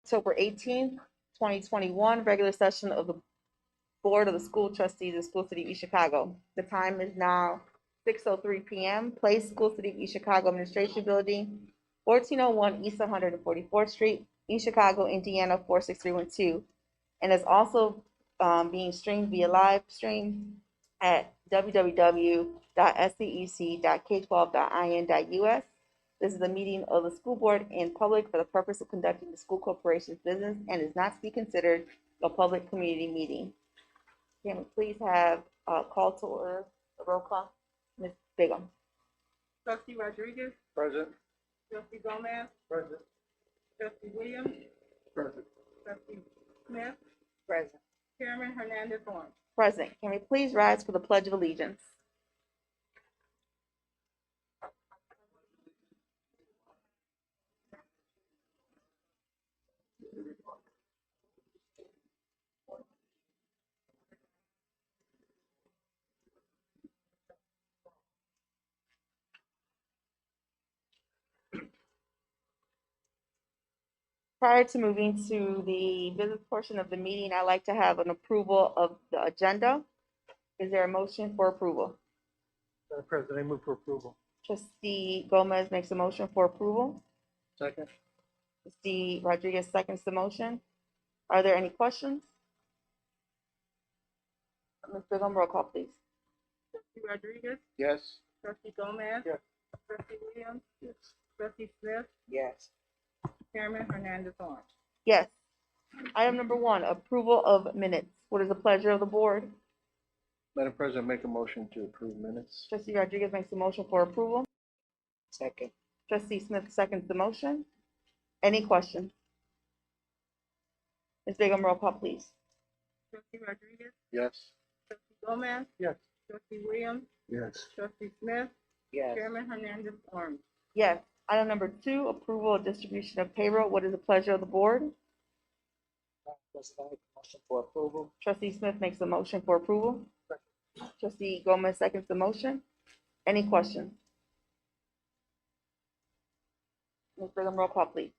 October 18th, 2021, regular session of the Board of the School Trustees of School City of East Chicago. The time is now 6:03 p.m. Place, School City of East Chicago Administration Building, 1401 East 144th Street, East Chicago, Indiana 46312, and is also being streamed via live stream at www.scec.k12.in.us. This is a meeting of the school board in public for the purpose of conducting the school corporation's business and is not to be considered a public community meeting. Can we please have a call to order, a roll call? Ms. Bigum. Trustee Rodriguez. Present. Trustee Gomez. Present. Trustee Williams. Present. Trustee Smith. Present. Chairman Hernandez on. Present. Can we please rise for the Pledge of Allegiance? Prior to moving to the business portion of the meeting, I'd like to have an approval of the agenda. Is there a motion for approval? Madam President, I move for approval. Trustee Gomez makes a motion for approval. Second. Trustee Rodriguez seconds the motion. Are there any questions? Ms. Bigum, roll call, please. Trustee Rodriguez. Yes. Trustee Gomez. Yes. Trustee Williams. Yes. Trustee Smith. Yes. Chairman Hernandez on. Yes. Item number 1, approval of minutes. What is the pleasure of the board? Madam President, make a motion to approve minutes. Trustee Rodriguez makes a motion for approval. Second. Trustee Smith seconds the motion. Any questions? Ms. Bigum, roll call, please. Trustee Rodriguez. Yes. Trustee Gomez. Yes. Trustee Williams. Yes. Trustee Smith. Yes. Chairman Hernandez on. Yes. Item number 2, approval of distribution of payroll. What is the pleasure of the board? Madam President, I make a motion for approval. Trustee Smith makes a motion for approval. Trustee Gomez seconds the motion. Any questions? Ms. Brigham, roll call, please.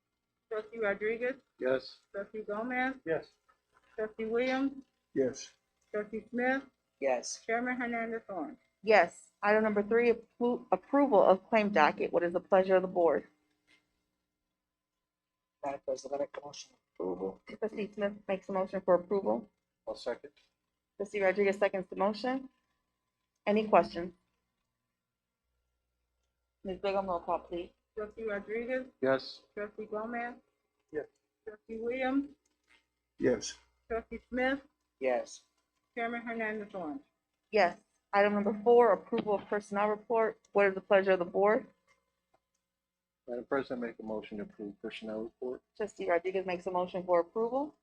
Trustee Rodriguez. Yes. Trustee Gomez. Yes. Trustee Williams. Yes. Trustee Smith. Yes. Chairman Hernandez on. Yes. Item number 3, approval of claim docket. What is the pleasure of the board? Madam President, I make a motion for approval. Trustee Smith makes a motion for approval. I'll second. Trustee Rodriguez seconds the motion. Any questions? Ms. Brigham, roll call, please. Trustee Rodriguez. Yes. Trustee Gomez. Yes. Trustee Williams. Yes. Trustee Smith. Yes. Chairman Hernandez on. Yes. Item number 4, approval of personnel report. What is the pleasure of the board? Madam President, make a motion to approve personnel report. Trustee Rodriguez makes a motion for approval.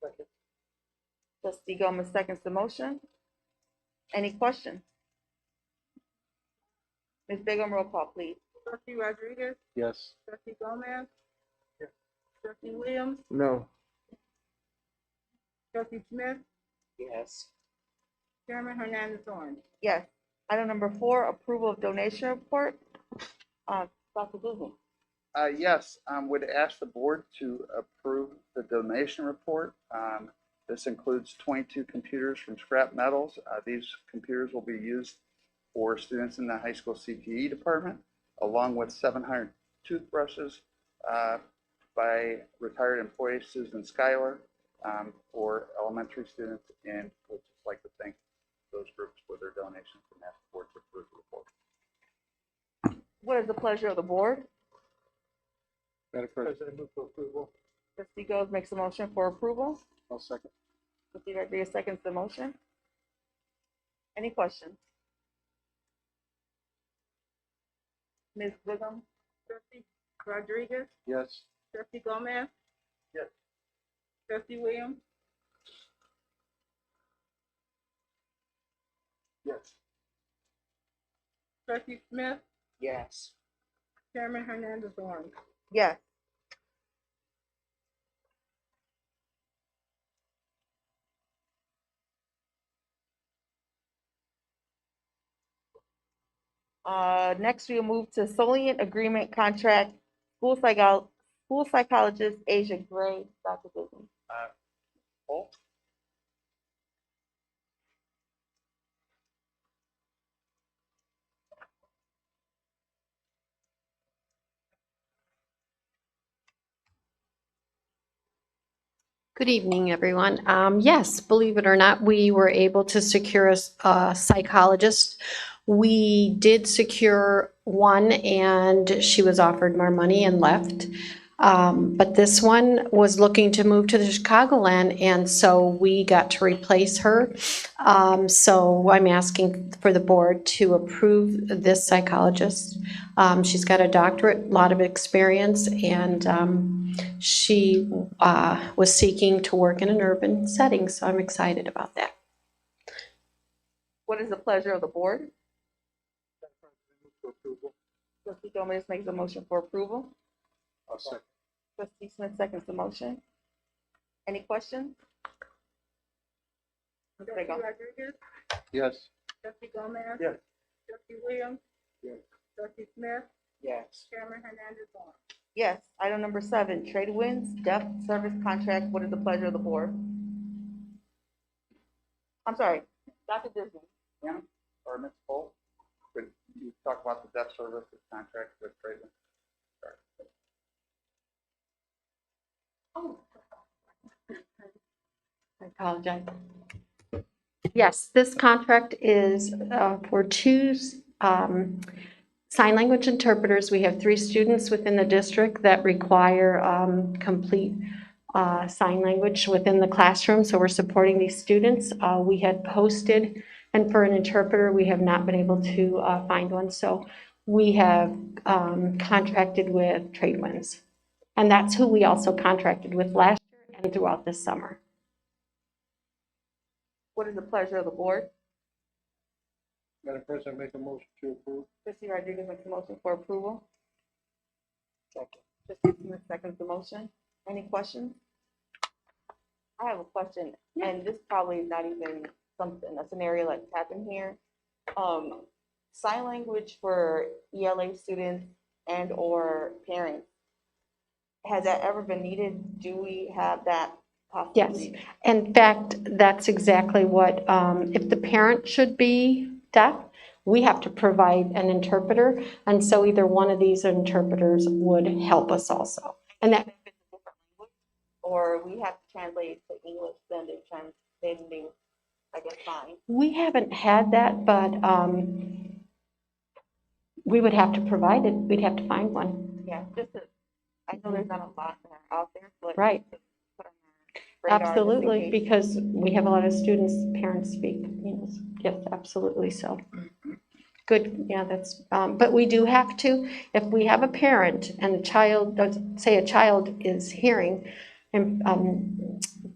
Second. Trustee Gomez seconds the motion. Any questions? Ms. Bigum, roll call, please. Trustee Rodriguez. Yes. Trustee Gomez. Yes. Trustee Williams. No. Trustee Smith. Yes. Chairman Hernandez on. Yes. Item number 4, approval of donation report. Dr. Disney. Yes, would ask the board to approve the donation report. This includes 22 computers from Scrap Metals. These computers will be used for students in the high school CPE department, along with 700 toothbrushes by retired employee Susan Schuyler for elementary students, and would just like to thank those groups for their donations and ask the board to approve the report. What is the pleasure of the board? Madam President, I move for approval. Trustee Gomez makes a motion for approval. I'll second. Trustee Rodriguez seconds the motion. Any questions? Ms. Bigum? Trustee Rodriguez. Yes. Trustee Gomez. Yes. Trustee Williams. Yes. Trustee Smith. Yes. Chairman Hernandez on. Yes. Next, we'll move to Solient Agreement Contract, School School psychologist Asia Gray, Dr. Disney. Paul? Good evening, everyone. Yes, believe it or not, we were able to secure a psychologist. We did secure one, and she was offered more money and left. But this one was looking to move to the Chicagoland, and so we got to replace her. So I'm asking for the board to approve this psychologist. She's got a doctorate, a lot of experience, and she was seeking to work in an urban setting, so I'm excited about that. What is the pleasure of the board? Madam President, move for approval. Trustee Gomez makes a motion for approval. I'll second. Trustee Smith seconds the motion. Any questions? There you Trustee go. Rodriguez, Yes. Trustee Gomez. Yes. Trustee Williams, Yes. Trustee Smith, Yes. Chairman Hernandez on. Yes. Item number 7, trade winds, debt service contract. What is the pleasure of the board? I'm sorry, Dr. Disney. Yeah, or Ms. Paul? Could you talk about the debt service contract with Tradewind? I apologize. Yes, this contract is for two sign language interpreters. We have 3 students within the district that require complete sign language within the classroom, so we're supporting these students. We had posted, and for an interpreter, we have not been able to find one, so we have contracted with Tradewinds. And that's who we also contracted with last year and throughout this summer. What is the pleasure of the board? Madam President, make a motion to approve. Trustee Rodriguez makes a motion for approval. Second. Trustee Smith seconds the motion. Any questions? I have a question, and this probably is not even a scenario that's happened here. Sign language for ELA students and or parents, has that ever been needed? Do we have that possibility? Yes. In fact, that's exactly what, if the parent should be deaf, we have to provide an interpreter, and so either one of these interpreters would help us also. And that, Or we have to translate to English, then they translate, I guess, fine. we haven't had that, but we would have to provide it, we'd have to find one. Yeah, just to, I know there's not a lot that are out there, but. Right. just to put on our radar just in Absolutely, case. because we have a lot of students, parents speak English. Yes, absolutely so. Good, yeah, that's, but we do have to, if we have a parent and a child, say a child is hearing, and,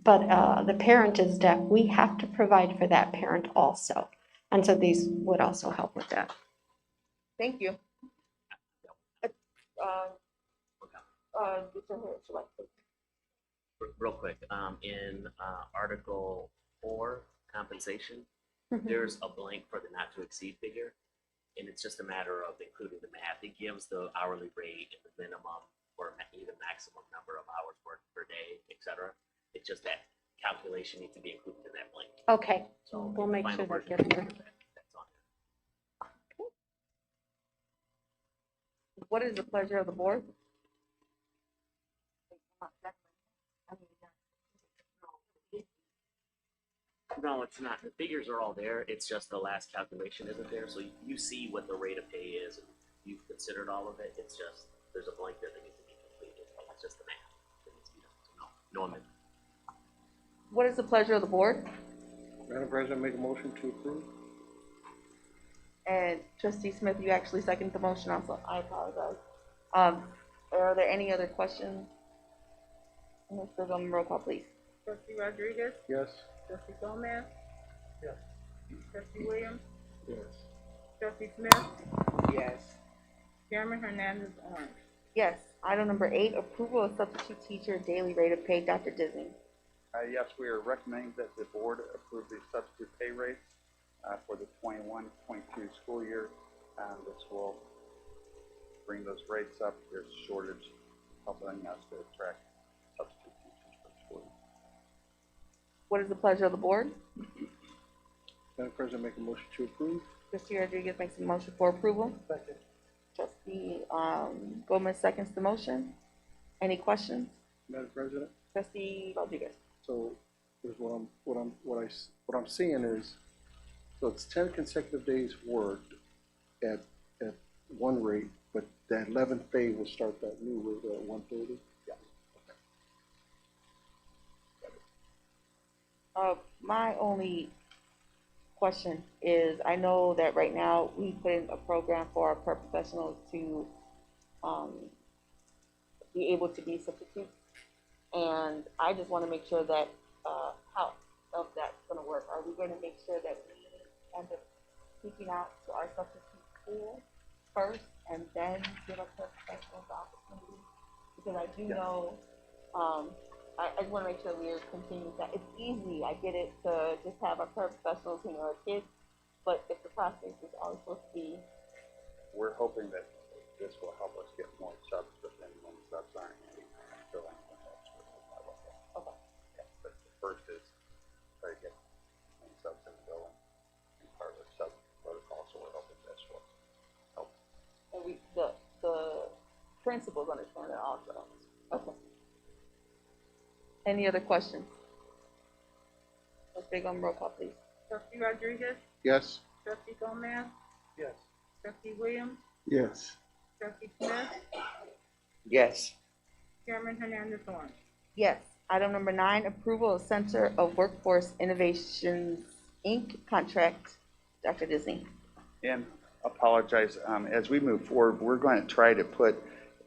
but the parent is deaf, we have to provide for that parent also. And so these would also help with that. Thank you. Mr. Harris, like, Real quick, in Article 4, compensation, Mhm. there's a blank for the not to exceed figure, and it's just a matter of including the math. It gives the hourly rate and the minimum or even maximum number of hours worked per day, et cetera. It's just that calculation needs to be included in that blank. Okay, So we'll in the make final sure that version, gets there. that's on what is the pleasure of the board? No, it's not. The figures are all there. It's just the last calculation isn't there. So you see what the rate of pay is, and you've considered all of it. It's just, there's a blank there that needs to be completed. It's just the math that needs to be done. So no amendment. What is the pleasure of the board? Madam President, make a motion to approve. And Trustee Smith, you actually second the motion also. I apologize. Are there any other questions? Mr. Gomez, roll call, please. Trustee Rodriguez, Yes. Trustee Gomez. Yes. Trustee Williams, Yes. Trustee Smith, Yes. Chairman Hernandez on. Yes. Item number 8, approval of substitute teacher daily rate of pay. Dr. Disney. Yes, we are recommending that the board approve the substitute pay rates for the 21-22 school year. This will bring those rates up. There's a shortage helping us to attract substitute teachers for the school. What is the pleasure of the board? Madam President, make a motion to approve. Trustee Rodriguez makes a motion for approval. Second. Trustee Gomez seconds the motion. Any questions? Madam President, Trustee Rodriguez. so here's what I'm seeing is, so it's 10 consecutive days worked at one rate, but that 11th day will start that new rate at 130? Yeah. My only question is, I know that right now we put in a program for our paraprofessionals to be able to be substitutes, and I just want to make sure that how of that's going to work. Are we going to make sure that we end up reaching out to our substitute pool first and then give our paraprofessionals the opportunity? Because I do know, I just want to make sure we're continuing that. It's easy, I get it, to just have our paraprofessionals who are kids, but if the process is always supposed to be, We're hoping that this will help us get more subs, but then when subs aren't filling, then that's what we'll have. okay. Yeah, but the first is try to get many subs in the building, and part of the sub protocol, so we're hoping this will help. And the principals understand it also. Okay. Any other questions? Let's take on roll call, please. Trustee Rodriguez, Yes. trustee Gomez, Yes. trustee Williams, Yes. trustee Smith, Yes. Chairman Hernandez on. Yes. Item number 9, approval of Center of Workforce Innovations, Inc. contract. Dr. Disney. And apologize, as we move forward, we're going to try to put,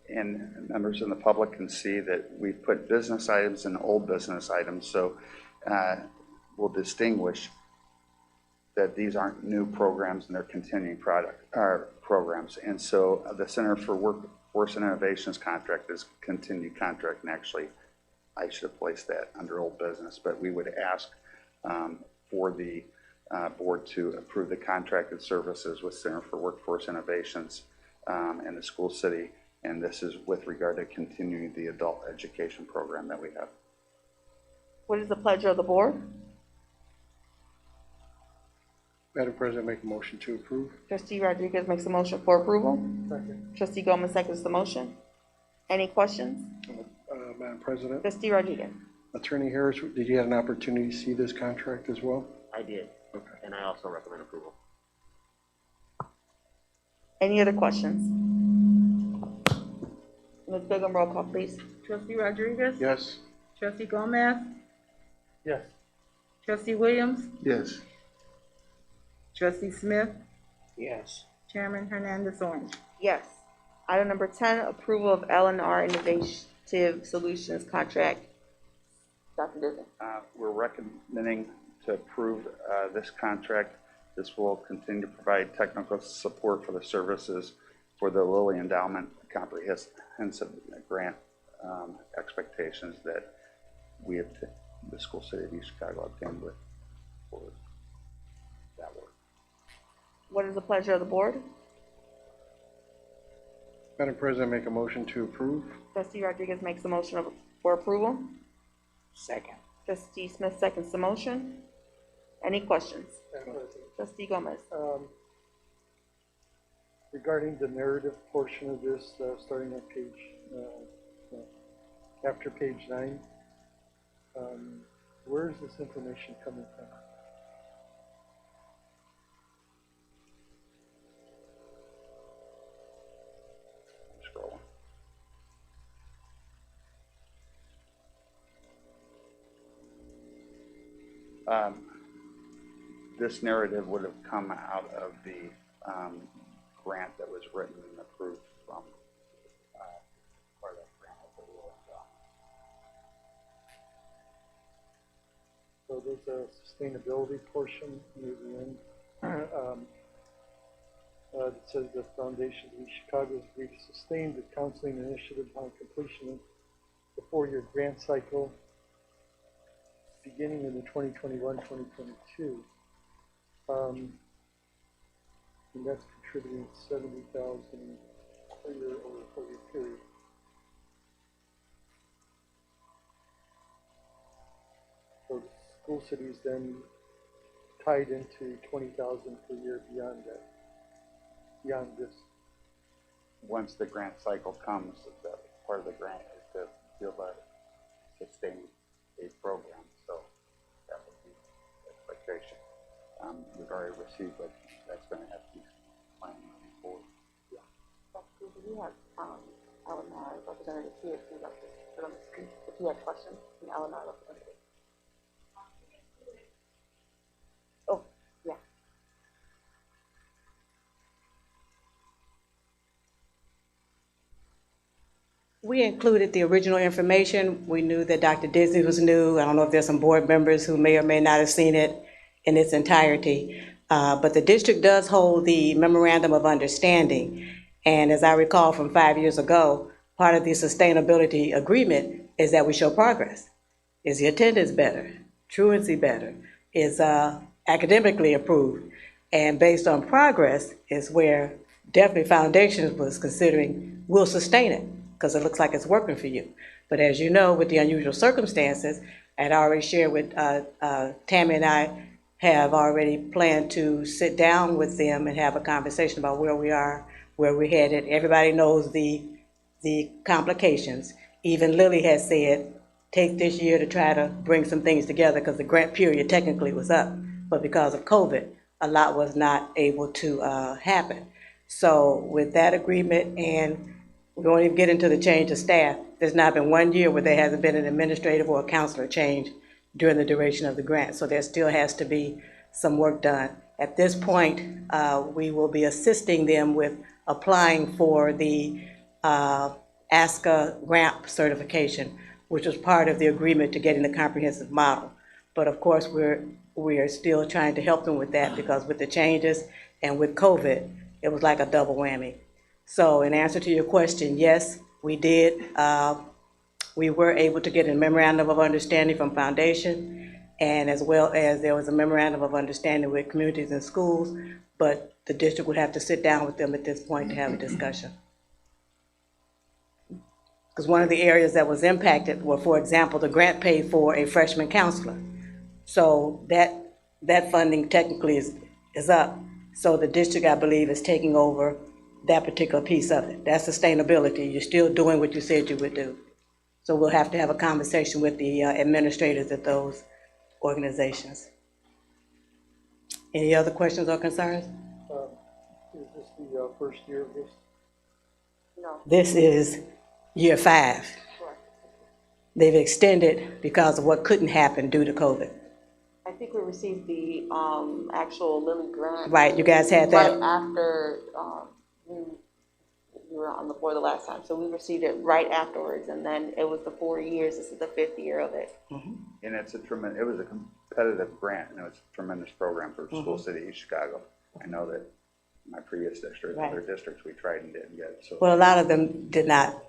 and members in the public can see that we put business items and old business items, so we'll distinguish that these aren't new programs and they're continuing programs. And so the Center for Workforce and Innovations contract is continued contract, and actually I should have placed that under old business, but we would ask for the board to approve the contracted services with Center for Workforce Innovations and the school city, and this is with regard to continuing the adult education program that we have. What is the pleasure of the board? Madam President, make a motion to approve. Trustee Rodriguez makes a motion for approval. Second. Trustee Gomez seconds the motion. Any questions? Madam President, Trustee Rodriguez. Attorney Harris, did you have an opportunity to see this contract as well? I did, Okay. and I also recommend approval. Any other questions? Ms. Bigum, roll call, please. Trustee Rodriguez, Yes. trustee Gomez, Yes. trustee Williams, Yes. trustee Smith, Yes. Chairman Hernandez on. Yes. Item number 10, approval of L&R Innovative Solutions contract. Dr. Disney. We're recommending to approve this contract. This will continue to provide technical support for the services for the Lilly Endowment Comprehensive Grant expectations that we have, the school city of East Chicago obtained with for that work. What is the pleasure of the board? Madam President, make a motion to approve. Trustee Rodriguez makes a motion for approval. Second. Trustee Smith seconds the motion. Any questions? Trustee Gomez. Regarding the narrative portion of this, starting on page, after page 9, where is this information coming from? Scrolling. This narrative would have come out of the grant that was written and approved from part of that grant of the Lilly Endowment. So there's a sustainability portion near the end. It says the Foundation of Chicago's brief sustained the counseling initiative on completion of the 4-year grant cycle beginning in the 2021-2022. And that's contributing $70,000 per year over a 4-year period. school cities then tied into 20,000 per year beyond that, beyond this. Once the grant cycle comes, the part of the grant is to be able to sustain a program, so that would be the expectation. We've already received, but that's going to have to be planned moving forward. We have, Eleanor, Representative here, if you'd like to put on the screen, if you have questions, and Eleanor, Representative. Oh, yeah. We included the original information. We knew that Dr. Disney was new. I don't know if there's some board members who may or may not have seen it in its entirety. But the district does hold the memorandum of understanding. And as I recall from 5 years ago, part of the sustainability agreement is that we show progress. Is the attendance better? Truancy better? Is academically approved? And based on progress is where definitely Foundations was considering we'll sustain it because it looks like it's working for you. But as you know, with the unusual circumstances, I'd already shared with Tammy and I have already planned to sit down with them and have a conversation about where we are, where we're headed. Everybody knows the complications. Even Lily has said, take this year to try to bring some things together because the grant period technically was up, but because of COVID, a lot was not able to happen. So with that agreement, and we won't even get into the change of staff, there's not been 1 year where there hasn't been an administrative or a counselor change during the duration of the grant. So there still has to be some work done. At this point, we will be assisting them with applying for the ASCA grant certification, which was part of the agreement to getting the comprehensive model. But of course, we are still trying to help them with that because with the changes and with COVID, it was like a double whammy. So in answer to your question, yes, we did. We were able to get a memorandum of understanding from Foundation, and as well as there was a memorandum of understanding with communities and schools, but the district would have to sit down with them at this point to have a discussion. Because one of the areas that was impacted were, for example, the grant paid for a freshman counselor. So that funding technically is up. So the district, I believe, is taking over that particular piece of it. That's sustainability. You're still doing what you said you would do. So we'll have to have a conversation with the administrators at those organizations. Any other questions or concerns? Is this the first year of this? No. This is year 5. Sure. They've extended because of what couldn't happen due to COVID. I think we received the actual Lilly grant. Right, you guys had that? Right after you were on the board the last time. So we received it right afterwards, and then it was the 4 years. This is the 5th year of it. Mm-hmm. And it's a tremendous, it was a competitive grant, and it was a tremendous program for School City East Chicago. I know that my previous district, Right. other districts, we tried and didn't get it. So Well, a lot of them did not.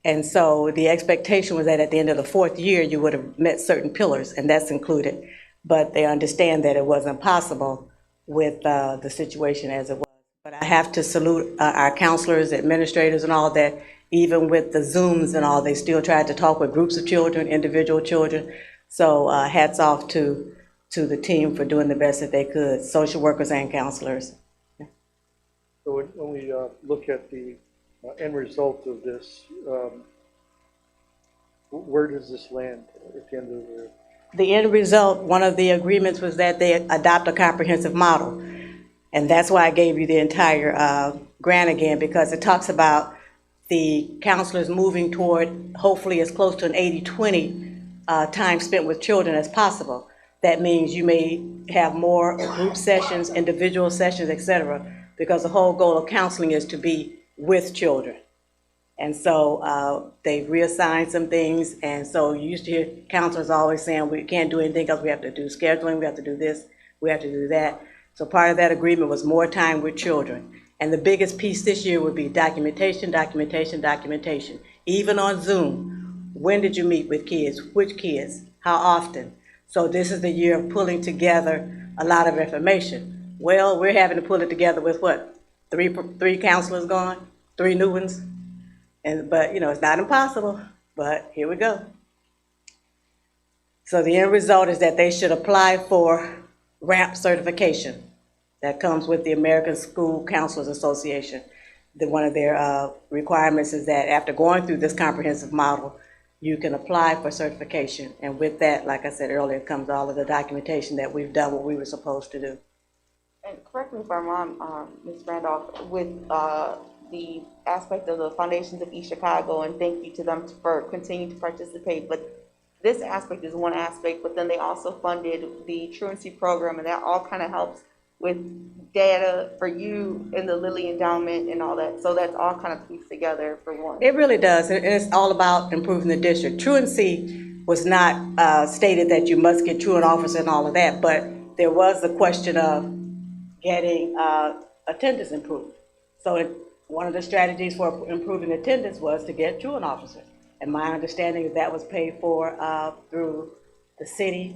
And so the expectation was that at the end of the 4th year, you would have met certain pillars, and that's included. But they understand that it wasn't possible with the situation as it was. But I have to salute our counselors, administrators, and all that. Even with the Zooms and all, they still tried to talk with groups of children, individual children. So hats off to the team for doing the best that they could, social workers and counselors. So when we look at the end result of this, where does this land at the end of the? The end result, one of the agreements was that they adopt a comprehensive model. And that's why I gave you the entire grant again, because it talks about the counselors moving toward hopefully as close to an 80-20 time spent with children as possible. That means you may have more group sessions, individual sessions, et cetera, because the whole goal of counseling is to be with children. And so they've reassigned some things, and so you used to hear counselors always saying we can't do anything else, we have to do scheduling, we have to do this, we have to do that. So part of that agreement was more time with children. And the biggest piece this year would be documentation, documentation, documentation. Even on Zoom, when did you meet with kids? Which kids? How often? So this is the year of pulling together a lot of information. Well, we're having to pull it together with what? Three counselors gone? 3 new ones? But, you know, it's not impossible, but here we go. So the end result is that they should apply for RAMP certification. That comes with the American School Counselors Association. One of their requirements is that after going through this comprehensive model, you can apply for certification. And with that, like I said earlier, comes all of the documentation that we've done what we were supposed to do. And correct me if I'm wrong, Ms. Randolph, with the aspect of the Foundations of East Chicago, and thank you to them for continuing to participate, but this aspect is one aspect, but then they also funded the truancy program, and that all kind of helps with data for you and the Lilly Endowment and all that. So that's all kind of pieced together for one. It really does, and it's all about improving the district. Truancy was not stated that you must get truant officer and all of that, but there was the question of getting attendance improved. So one of the strategies for improving attendance was to get truant officers. And my understanding is that was paid for through the city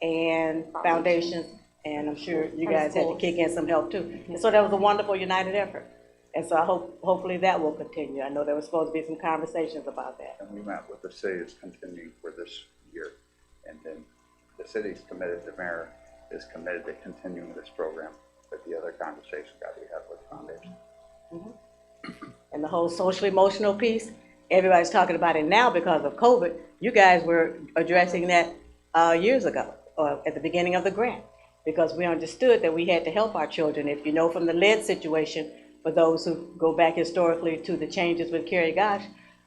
and foundations, and I'm sure you guys had to kick in some help too. And so that was a wonderful united effort. And so I hopefully that will continue. I know there was supposed to be some conversations about that. And we met with the cities continuing for this year. And then the city's committed, the mayor is committed to continuing this program, but the other conversation got to be had with the foundation. Mm-hmm. And the whole social emotional piece, everybody's talking about it now because of COVID. You guys were addressing that years ago, or at the beginning of the grant, because we understood that we had to help our children. If you know from the lead situation, for those who go back historically to the changes with Kerry Gosh,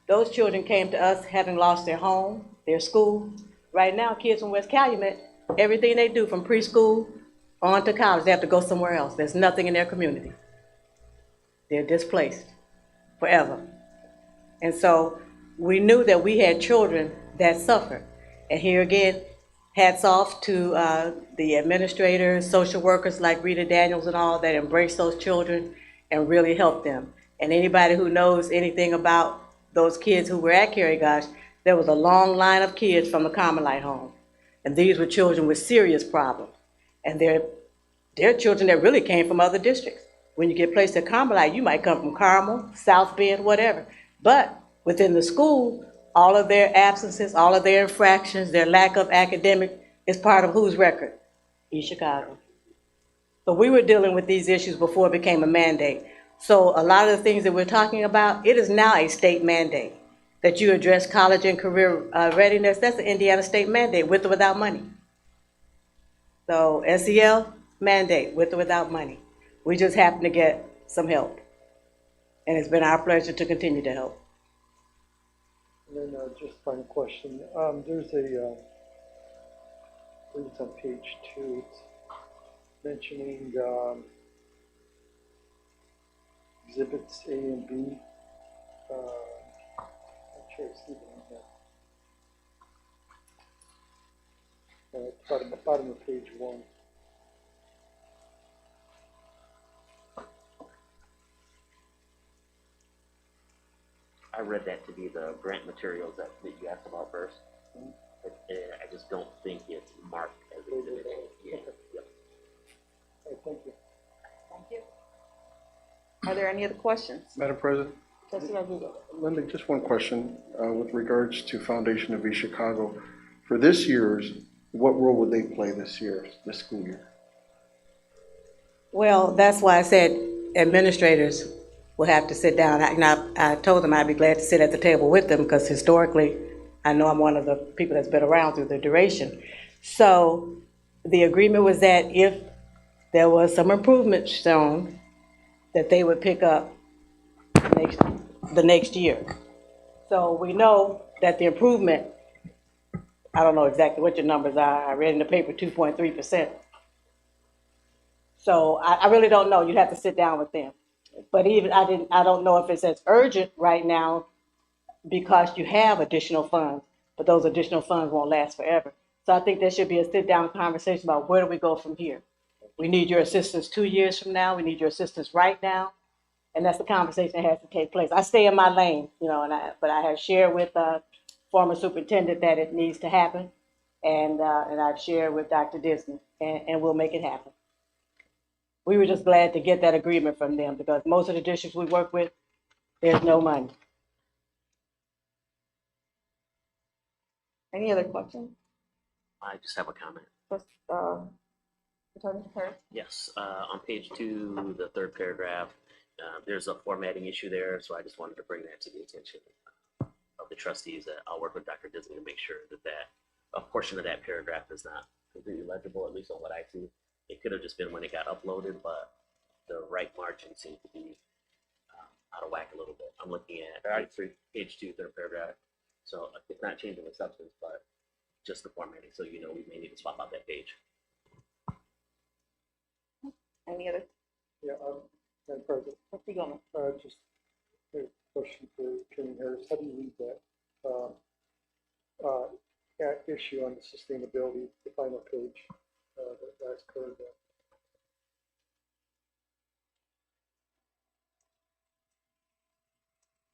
those children came to us having lost their home, their school. Right now, kids from West Calumet, everything they do from preschool on to college, they have to go somewhere else. There's nothing in their community. They're displaced forever. And so we knew that we had children that suffered. And here again, hats off to the administrators, social workers like Rita Daniels and all that embrace those children and really help them. And anybody who knows anything about those kids who were at Kerry Gosh, there was a long line of kids from the Carmelite home. And these were children with serious problems. And they're children that really came from other districts. When you get placed at Carmelite, you might come from Carmel, South Bend, whatever. But within the school, all of their absences, all of their infractions, their lack of academic is part of whose record? East Chicago. So we were dealing with these issues before it became a mandate. So a lot of the things that we're talking about, it is now a state mandate that you address college and career readiness. That's an Indiana state mandate, with or without money. So SEL mandate, with or without money. We just happen to get some help. And it's been our pleasure to continue to help. And then just final question. There's a, I believe it's on page 2, it's mentioning exhibits A and B. I'm sure it's even on that. Bottom of page 1. I read that to be the grant materials that you asked about first. But, I just don't think it's marked as exhibit A. Yeah. Yep. Okay, thank you. Thank you. Are there any other questions? Madam President? Trustee Rodriguez. Linda, just one question with regards to Foundation of East Chicago. For this year's, what role would they play this school year? Well, that's why I said administrators will have to sit down. I told them I'd be glad to sit at the table with them because historically, I know I'm one of the people that's been around through the duration. So the agreement was that if there was some improvement shown, that they would pick up the next year. So we know that the improvement, I don't know exactly what your numbers are. I read in the paper 2.3%. So I really don't know. You'd have to sit down with them. But even I don't know if it's as urgent right now because you have additional funds, but those additional funds won't last forever. So I think there should be a sit-down conversation about where do we go from here. We need your assistance 2 years from now. We need your assistance right now. And that's the conversation that has to take place. I stay in my lane, but I have shared with former superintendent that it needs to happen. And I've shared with Dr. Disney, and we'll make it happen. We were just glad to get that agreement from them because most of the districts we work with, there's no money. Any other questions? I just have a comment. Attorney Harris? Yes, on page 2, the third paragraph, there's a formatting issue there, so I just wanted to bring that to the attention of the trustees. I'll work with Dr. Disney to make sure that a portion of that paragraph is not completely legible, at least on what I see. It could have just been when it got uploaded, but the right margin seemed to be out of whack a little bit. I'm looking at page 2, third paragraph. So it's not changing the substance, but just the formatting. So we may need to swap out that page. Any other? Yeah, Madam President, Trustee Gomez? just a question for Attorney Harris. How do you read that issue on the sustainability, the final page, that last paragraph?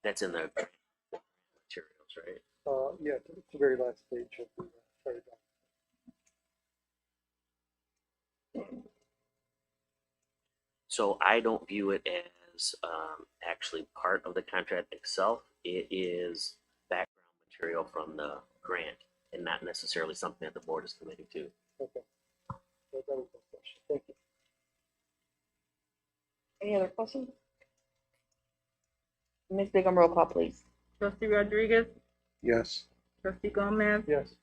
That's in the materials, right? Yeah, it's the very last page of the paragraph. So I don't view it as actually part of the contract itself. It is background material from the grant and not necessarily something that the board is committing to. Okay. That was my question. Thank you. Any other questions? Ms. Bigum, roll call, please. Trustee Rodriguez? Yes. Trustee Gomez? Yes.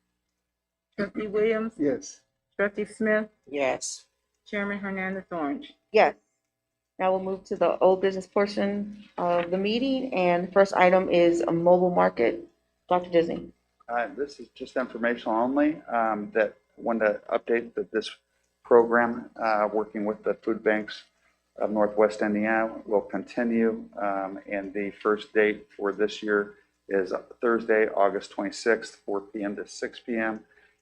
Trustee Williams? Yes. Trustee Smith? Yes. Chairman Hernandez Orange. Yes. Now we'll move to the old business portion of the meeting, and the first item is a mobile market. Dr. Disney. This is just informational only, that wanted to update that this program, working with the food banks of Northwest Indiana, will continue. And the first date for this year is Thursday, August 26th, 4 p.m. to 6 p.m.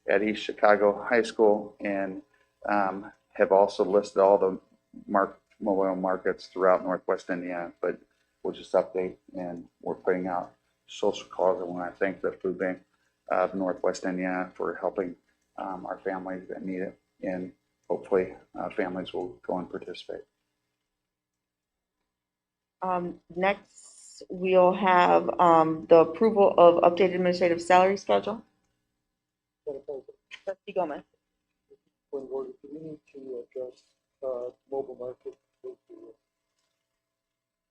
at East Chicago High School, and have also listed all the mobile markets throughout Northwest Indiana, but we'll just update, and we're putting out social calls. I want to thank the Food Bank of Northwest Indiana for helping our families that need it, and hopefully families will go and participate. Next, we'll have the approval of updated administrative salary schedule. Madam President, Trustee Gomez. point of order, do we need to address mobile market with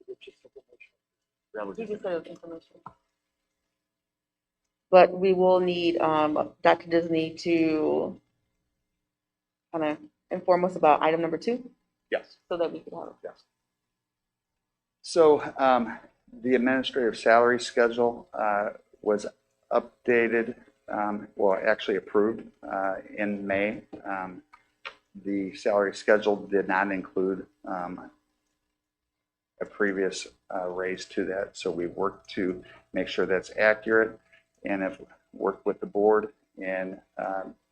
the just information? That was We just said information. But we will need Dr. Disney to kind of inform us about item number 2, Yes. so that we can have it. Yes. So the administrative salary schedule was updated, well, actually approved in May. The salary schedule did not include a previous raise to that, so we worked to make sure that's accurate, and have worked with the board and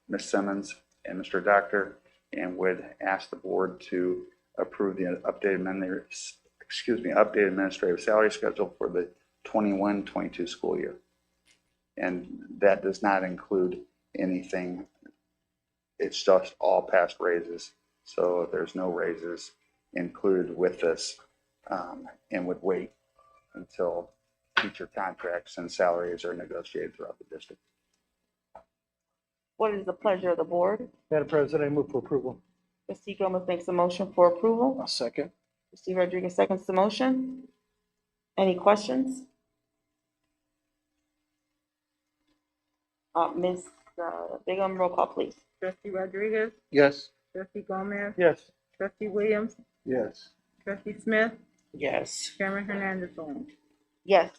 Ms. Simmons and Mr. Doctor, and would ask the board to approve the updated administrative salary schedule for the 21-22 school year. And that does not include anything. It's just all past raises. So there's no raises included with this, and would wait until future contracts and salaries are negotiated throughout the district. What is the pleasure of the board? Madam President, I move for approval. Trustee Gomez makes a motion for approval. A second. Trustee Rodriguez seconds the motion. Any questions? Ms. Bigum, roll call, please. Trustee Rodriguez? Yes. Trustee Gomez? Yes. Trustee Williams? Yes. Trustee Smith? Yes. Chairman Hernandez Orange. Yes.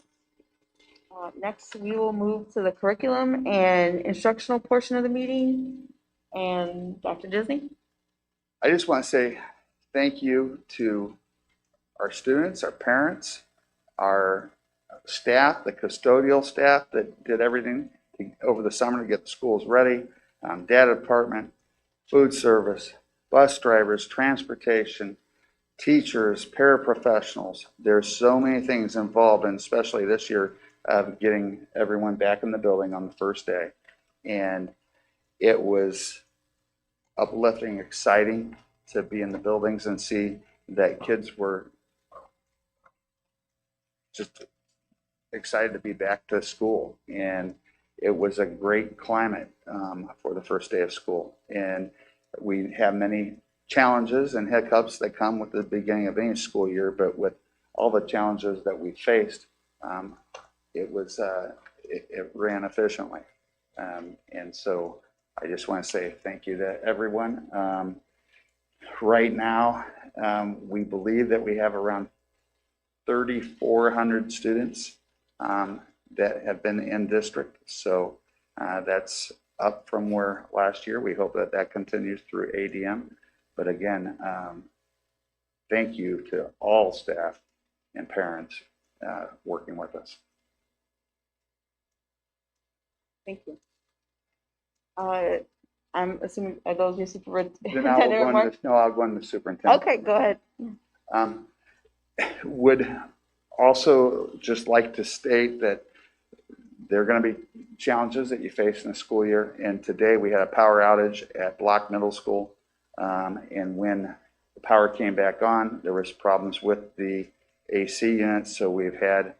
Next, we will move to the curriculum and instructional portion of the meeting. And Dr. Disney? I just want to say thank you to our students, our parents, our staff, the custodial staff that did everything over the summer to get the schools ready, data department, food service, bus drivers, transportation, teachers, paraprofessionals. There's so many things involved, and especially this year of getting everyone back in the building on the first day. And it was uplifting, exciting to be in the buildings and see that kids were just excited to be back to school. And it was a great climate for the first day of school. And we have many challenges and hiccups that come with the beginning of any school year, but with all the challenges that we faced, it ran efficiently. And so I just want to say thank you to everyone. Right now, we believe that we have around 3,400 students that have been in district. So that's up from where last year. We hope that that continues through ADM. But again, thank you to all staff and parents working with us. Thank you. I'm assuming, are those your Then superintendent remarks? I'll go into the superintendent. Okay, go ahead. Would also just like to state that there are going to be challenges that you face in the school year. And today we had a power outage at Block Middle School. And when the power came back on, there was problems with the AC units. So we've had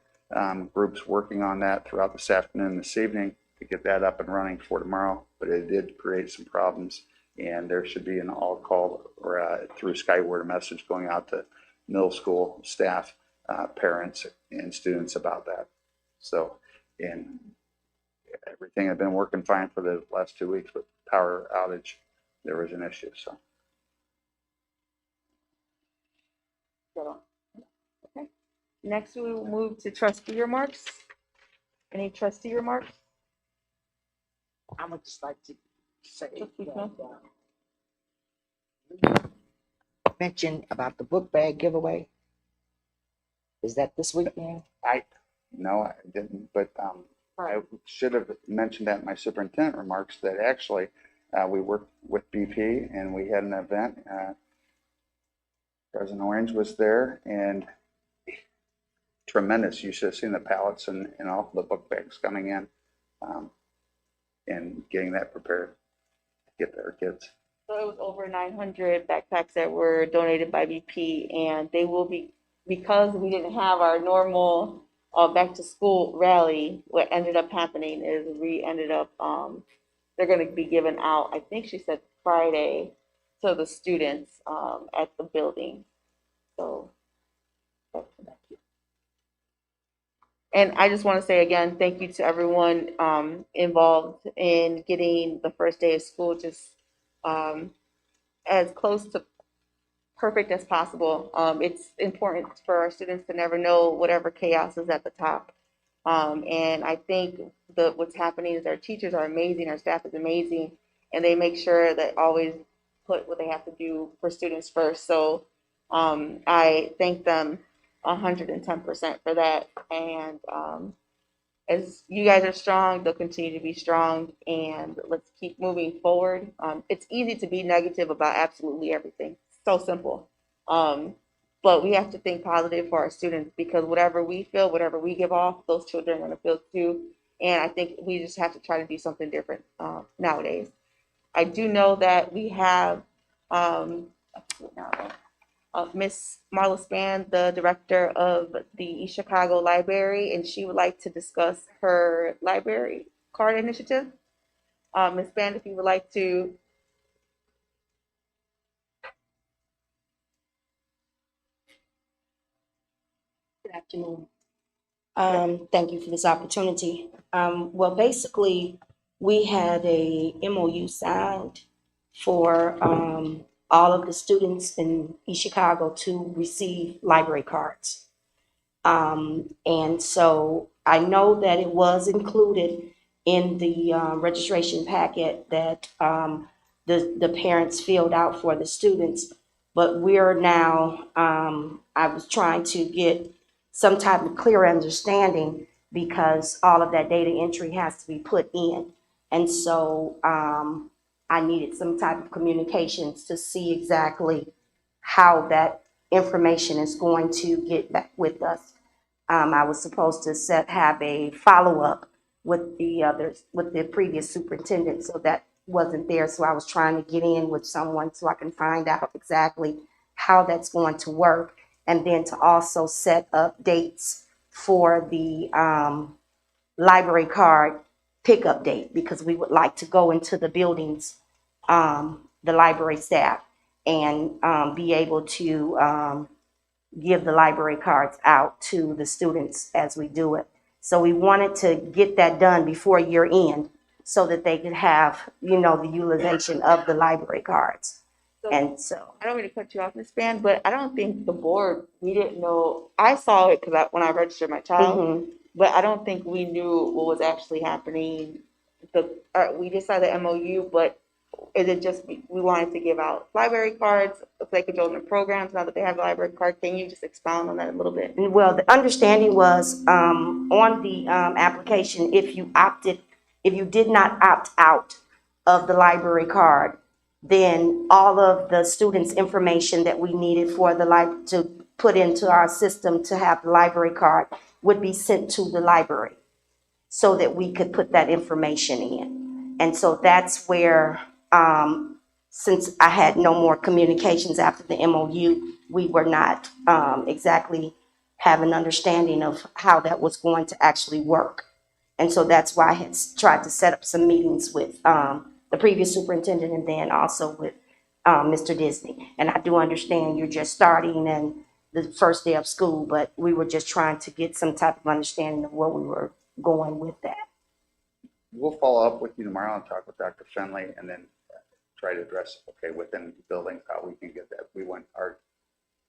groups working on that throughout this afternoon and this evening to get that up and running for tomorrow. But it did create some problems. And there should be an all call or through Skyward a message going out to middle school staff, parents, and students about that. So, and everything had been working fine for the last 2 weeks, but power outage, there was an issue. So, Okay. Next, we will move to trustee remarks. Any trustee remarks? I would just like to say Trustee that, Smith? mention about the book bag giveaway. Is that this weekend? no, I didn't, but I should have mentioned that in my superintendent remarks that actually we worked with BP and we had an event. President Orange was there and tremendous. You should have seen the pallets and all the book bags coming in and getting that prepared to get their kids. So it was over 900 backpacks that were donated by BP, and they will be, because we didn't have our normal back to school rally, what ended up happening is we ended up, they're going to be given out, I think she said Friday, to the students at the building. So, thank you. And I just want to say again, thank you to everyone involved in getting the first day of school just as close to perfect as possible. It's important for our students to never know whatever chaos is at the top. And I think what's happening is our teachers are amazing, our staff is amazing, and they make sure that always put what they have to do for students first. So I thank them 110% for that. And as you guys are strong, they'll continue to be strong, and let's keep moving forward. It's easy to be negative about absolutely everything. So simple. But we have to think positive for our students, because whatever we feel, whatever we give off, those children are going to feel too. And I think we just have to try to do something different nowadays. I do know that we have Miss Marla Span, the director of the East Chicago Library, and she would like to discuss her library card initiative. Ms. Span, if you would like to. Good afternoon. Thank you for this opportunity. Well, basically, we had a MOU signed for all of the students in East Chicago to receive library cards. And so I know that it was included in the registration packet that the parents filled out for the students, but we're now, I was trying to get some type of clear understanding because all of that data entry has to be put in. And so I needed some type of communications to see exactly how that information is going to get back with us. I was supposed to have a follow-up with the previous superintendent, so that wasn't there. So I was trying to get in with someone so I can find out exactly how that's going to work, and then to also set up dates for the library card pickup date, because we would like to go into the buildings, the library staff, and be able to give the library cards out to the students as we do it. So we wanted to get that done before year end so that they could have, you know, the utilization of the library cards. And so, I don't mean to cut you off, Ms. Span, but I don't think the board, we didn't know, I saw it because when I registered my child, mhm. but I don't think we knew what was actually happening. We just saw the MOU, but is it just, we wanted to give out library cards so they could join the programs now that they have a library card? Can you just expound on that a little bit? Well, the understanding was, on the, application, if you did not opt out of the library card, then all of the students' information that we needed for to put into our system to have the library card would be sent to the library so that we could put that information in. And so that's where, since I had no more communications after the MOU, we were not exactly have an understanding of how that was going to actually work. And so that's why I had tried to set up some meetings with the previous superintendent and then also with Mr. Disney. And I do understand you're just starting and the first day of school, but we were just trying to get some type of understanding of where we were going with that. We'll follow up with you tomorrow and talk with Dr. Finley and then try to address, okay, within buildings, how we can get that. We want our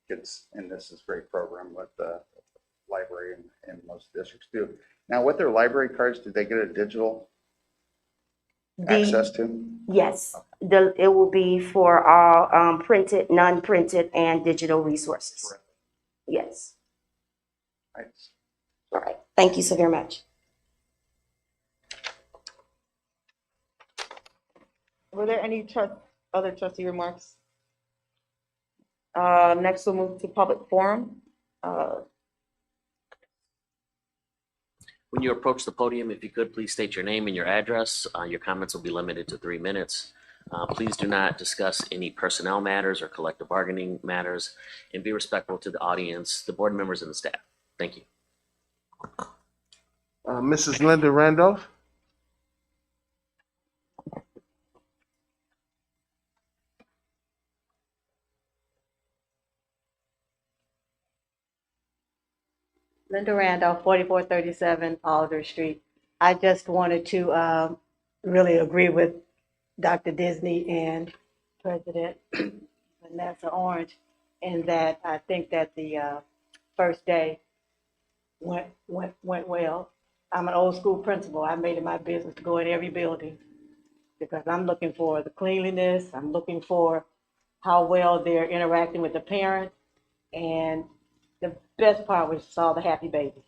kids, and this is a great program with the library and most districts do. Now, with their library cards, do they get a digital access to? Yes, it will be for all printed, non-printed, and digital resources. Yes. Right. All right. Thank you so very much. Were there any other trustee remarks? Next we'll move to public forum. When you approach the podium, if you could, please state your name and your address. Your comments will be limited to 3 minutes. Please do not discuss any personnel matters or collective bargaining matters, and be respectful to the audience, the board members, and the staff. Thank you. Mrs. Linda Randolph. Linda Randolph, 4437 Alder Street. I just wanted to really agree with Dr. Disney and President Vanessa Orange in that I think that the first day went well. I'm an old school principal. I made it my business to go in every building because I'm looking for the cleanliness. I'm looking for how well they're interacting with the parents. And the best part was saw the happy babies.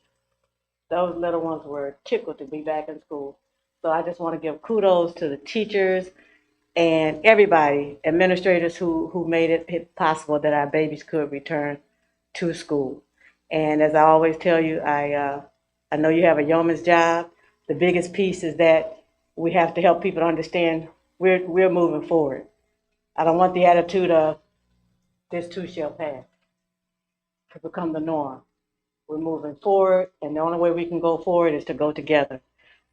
Those little ones were tickled to be back in school. So I just want to give kudos to the teachers and everybody, administrators who made it possible that our babies could return to school. And as I always tell you, I know you have a yeoman's job. The biggest piece is that we have to help people understand we're moving forward. I don't want the attitude of this too shall pass to become the norm. We're moving forward, and the only way we can go forward is to go together.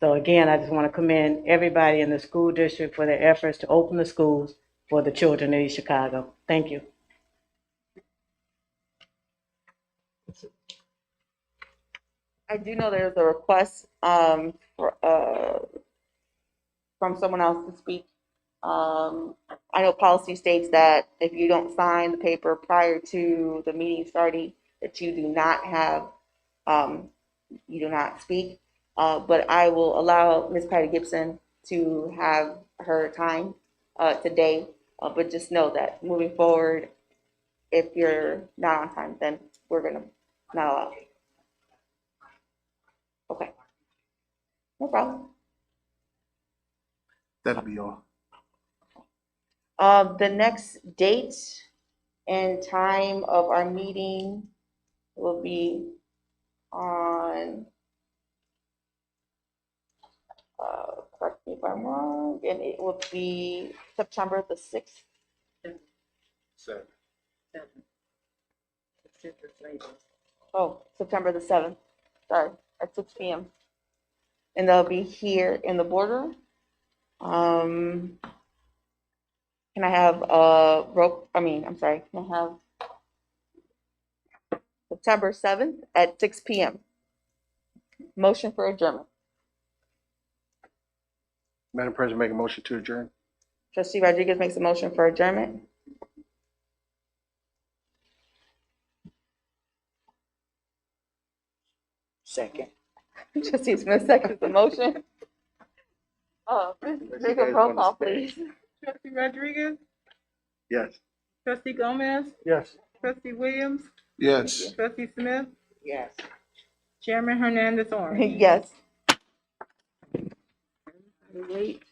So again, I just want to commend everybody in the school district for their efforts to open the schools for the children of East Chicago. Thank you. I do know there's a request from someone else to speak. I know policy states that if you don't sign the paper prior to the meeting starting, that you do not speak. But I will allow Ms. Patty Gibson to have her time today. But just know that moving forward, if you're not on time, then we're gonna not allow. Okay. No problem. That'll be all. The next date and time of our meeting will be on, correct me if I'm wrong, and it will be September the 6th. Oh, September the 7th, sorry, at 6 p.m. and they'll be here in the boardroom. Can I have can I have September 7th at 6 p.m. Motion for adjournment. Madam President, make a motion to adjourn. Trustee Rodriguez makes a motion for adjournment. Second. Trustee Smith seconds the motion. Make a roll call, please. Trustee Rodriguez, Yes. trustee Gomez, Yes. trustee Williams, Yes. trustee Smith, Yes. Chairman Hernandez on. Yes. Wait.